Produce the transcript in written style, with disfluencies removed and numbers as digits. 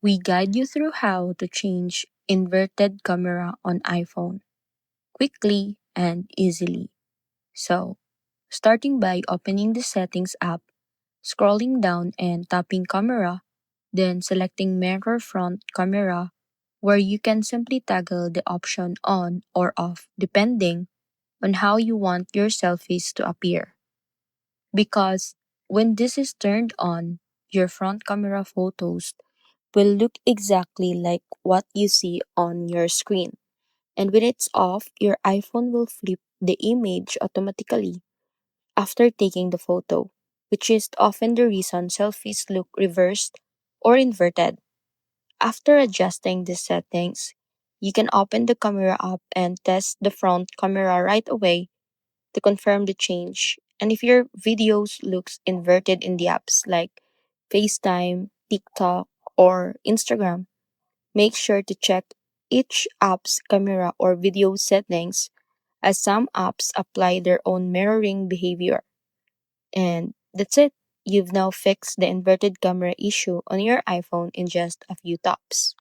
We guide you through how to change inverted camera on iPhone quickly and easily. So, starting by opening the Settings app, scrolling down and tapping Camera, then selecting Mirror Front Camera, where you can simply toggle the option on or off depending on how you want your selfies to appear. Because when this is turned on, your front camera photos will look exactly like what you see on your screen. And when it's off, your iPhone will flip the image automatically after taking the photo, which is often the reason selfies look reversed or inverted. After adjusting the settings, you can open the camera app and test the front camera right away to confirm the change. And if your videos looks inverted in the apps like FaceTime, TikTok, or Instagram, make sure to check each app's camera or video settings as some apps apply their own mirroring behavior. And that's it. You've now fixed the inverted camera issue on your iPhone in just a few taps.